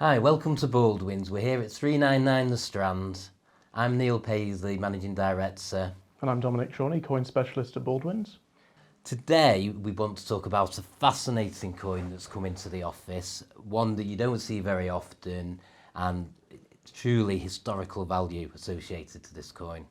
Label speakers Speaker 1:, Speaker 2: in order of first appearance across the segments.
Speaker 1: Hi, welcome to Baldwin's. We're here at 399 The Strand. I'm Neil Paisley, Managing Director.
Speaker 2: And I'm Dominic Chorney, coin specialist at Baldwin's.
Speaker 1: Today we want to talk about a fascinating coin that's come into the office, one that you don't see very often and truly historical value associated to this coin.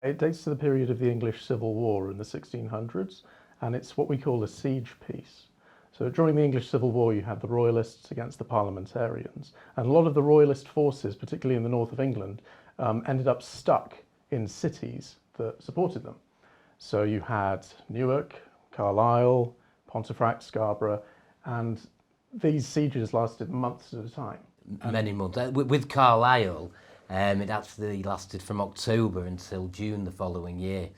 Speaker 2: It dates to the period of the English Civil War in the 1600s, and it's what we call a siege piece. So during the English Civil War, you had the Royalists against the Parliamentarians, and a lot of the Royalist forces, particularly in the north of England, ended up stuck in cities that supported them. So you had Newark, Carlisle, Pontefract, Scarborough, and these sieges lasted months at a time.
Speaker 1: Many months. With Carlisle, it actually lasted from October until June the following year.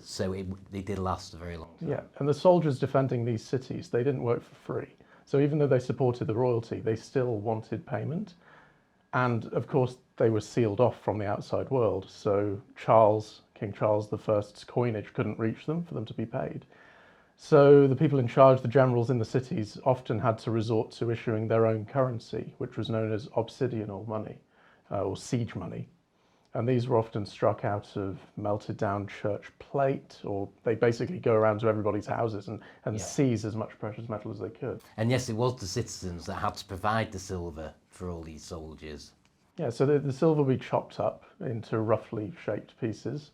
Speaker 1: So they did last a very long time.
Speaker 2: Yeah, and the soldiers defending these cities, they didn't work for free. So even though they supported the royalty, they still wanted payment. And of course, they were sealed off from the outside world. So King Charles I's coinage couldn't reach them for them to be paid. So the people in charge, the generals in the cities, often had to resort to issuing their own currency, which was known as obsidianal money, or siege money. And these were often struck out of melted down church plate, or they basically go around to everybody's houses and seize as much precious metal as they could.
Speaker 1: And yes, it was the citizens that had to provide the silver for all these soldiers.
Speaker 2: Yeah, so the silver would be chopped up into roughly shaped pieces.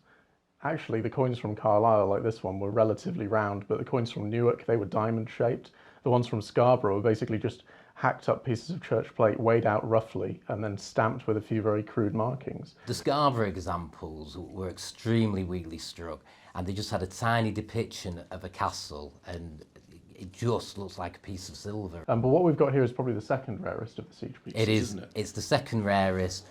Speaker 2: Actually, the coins from Carlisle, like this one, were relatively round, but the coins from Newark, they were diamond shaped. The ones from Scarborough were basically just hacked up pieces of church plate, weighed out roughly, and then stamped with a few very crude markings.
Speaker 1: The Scarborough examples were extremely weakly struck, and they just had a tiny depiction of a castle, and it just looks like a piece of silver.
Speaker 2: But what we've got here is probably the second rarest of the siege pieces,
Speaker 1: It is.
Speaker 2: isn't it?
Speaker 1: It's the second rarest,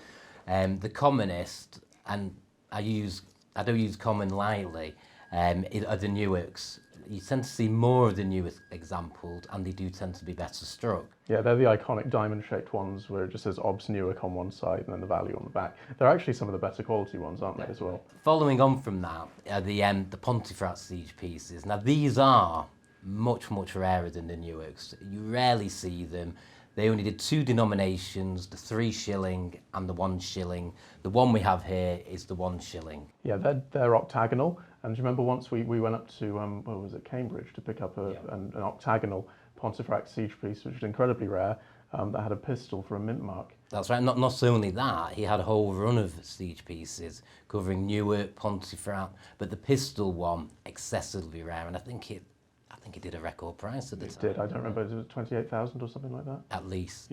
Speaker 1: the commonest, and I don't use common lightly, are the Newarks. You tend to see more of the Newark examples, and they do tend to be better struck.
Speaker 2: Yeah, they're the iconic diamond-shaped ones where it just says OBS Newark on one side and then the value on the back. They're actually some of the better quality ones, aren't they, as well?
Speaker 1: Following on from that are the Pontefract siege pieces. Now these are much rarer than the Newarks. You rarely see them. They only did two denominations, the 3 shilling and the 1 shilling. The one we have here is the 1 shilling.
Speaker 2: Yeah, they're octagonal. And do you remember once we went up to, where was it, Cambridge, to pick up an octagonal Pontefract siege piece, which was incredibly rare, that had a pistol for a mint mark.
Speaker 1: That's right. Not only that, he had a whole run of siege pieces covering Newark, Pontefract, but the pistol one, excessively rare, and I think it did a record price at the time.
Speaker 2: It did. I don't remember. Was it 28,000 or something like that?
Speaker 1: At least.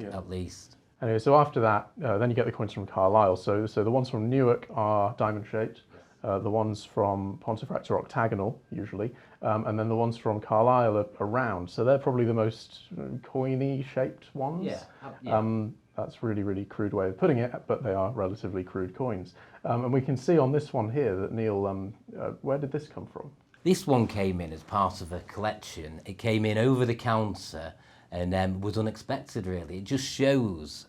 Speaker 2: Anyway, so after that, then you get the coins from Carlisle. So the ones from Newark are diamond shaped. The ones from Pontefract are octagonal, usually. And then the ones from Carlisle are round. So they're probably the most coiny shaped ones. That's really crude way of putting it, but they are relatively crude coins. And we can see on this one here that Neil, where did this come from?
Speaker 1: This one came in as part of a collection. It came in over the counter and was unexpected, really. It just shows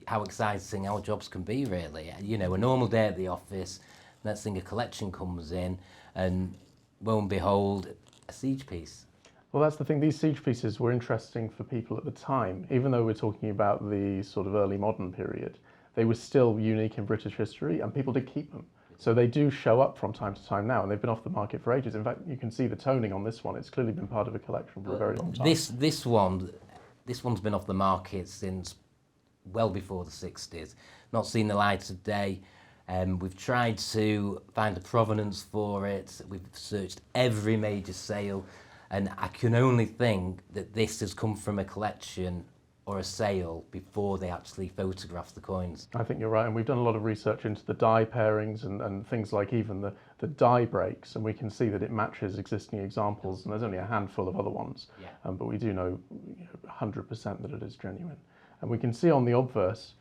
Speaker 1: how exciting our jobs can be, really. You know, a normal day at the office, next thing a collection comes in, and lo and behold, a siege piece.
Speaker 2: Well, that's the thing. These siege pieces were interesting for people at the time. Even though we're talking about the sort of early modern period, they were still unique in British history, and people did keep them. So they do show up from time to time now, and they've been off the market for ages. In fact, you can see the toning on this one. It's clearly been part of a collection for a very long time.
Speaker 1: This one's been off the market since well before the 60s. Not seen the light of day. We've tried to find a provenance for it. We've searched every major sale, and I can only think that this has come from a collection or a sale before they actually photograph the coins.
Speaker 2: I think you're right, and we've done a lot of research into the die pairings and things like even the die breaks, and we can see that it matches existing examples, and there's only a handful of other ones, but we do know 100% that it is genuine. And we can see on the obverse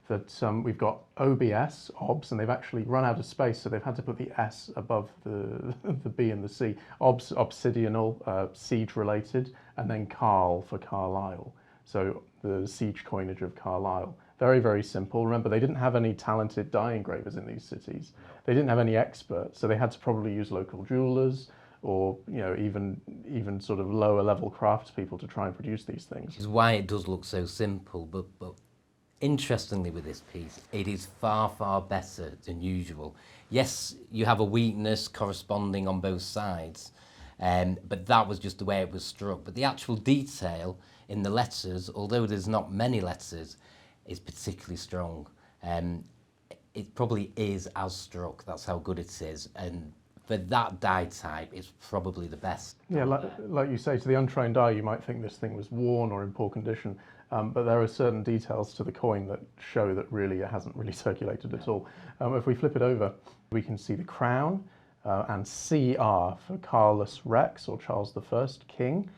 Speaker 2: that we've got OBS, OBS, and they've actually run out of space, so they've had to put the S above the B and the C. OBS, obsidianal, siege related, and then Carl for Carlisle. So the siege coinage of Carlisle. Very, very simple. Remember, they didn't have any talented die engravers in these cities. They didn't have any experts, so they had to probably use local jewelers or even sort of lower level craftspeople to try and produce these things.
Speaker 1: Which is why it does look so simple, but interestingly with this piece, it is far, far better than usual. Yes, you have a weakness corresponding on both sides, but that was just the way it was struck. But the actual detail in the letters, although there's not many letters, is particularly strong. It probably is as struck, that's how good it is. And for that die type, it's probably the best.
Speaker 2: Yeah, like you say, to the untrained eye, you might think this thing was worn or in poor condition, but there are certain details to the coin that show that really it hasn't really circulated at all. If we flip it over, we can see the crown and CR for Carlos Rex, or Charles I, King.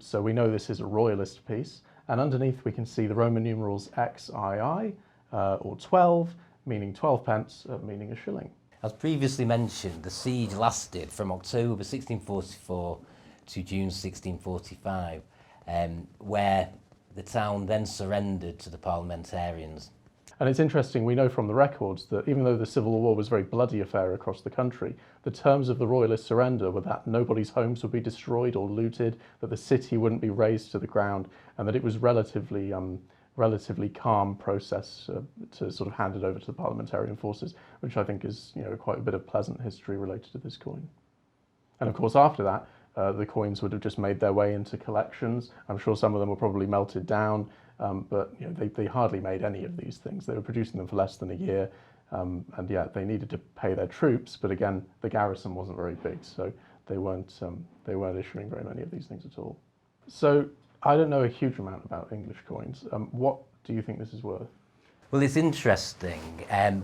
Speaker 2: So we know this is a royalist piece. And underneath we can see the Roman numerals XII, or 12, meaning 12 pence, meaning a shilling.
Speaker 1: As previously mentioned, the siege lasted from October 1644 to June 1645, where the town then surrendered to the parliamentarians.
Speaker 2: And it's interesting, we know from the records that even though the Civil War was a very bloody affair across the country, the terms of the royalist surrender were that nobody's homes would be destroyed or looted, that the city wouldn't be razed to the ground, and that it was relatively calm process to sort of hand it over to the parliamentarian forces, which I think is quite a bit of pleasant history related to this coin. And of course after that, the coins would have just made their way into collections. I'm sure some of them were probably melted down, but they hardly made any of these things. They were producing them for less than a year, and yeah, they needed to pay their troops, but again, the garrison wasn't very big, so they weren't issuing very many of these things at all. So I don't know a huge amount about English coins. What do you think this is worth?
Speaker 1: Well, it's interesting.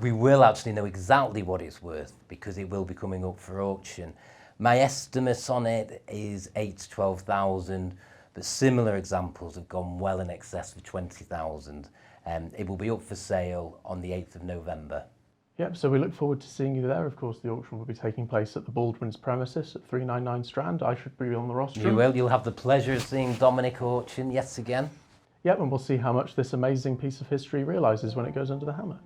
Speaker 1: We will actually know exactly what it's worth because it will be coming up for auction. My estimate on it is 8 to 12,000, but similar examples have gone well in excess of 20,000. It will be up for sale on the 8th of November.
Speaker 2: Yep, so we look forward to seeing you there. Of course, the auction will be taking place at the Baldwin's premises at 399 Strand. I should be on the rostrum.
Speaker 1: You will. You'll have the pleasure of seeing Dominic auction yet again.
Speaker 2: Yep, and we'll see how much this amazing piece of history realises when it goes under the hammer.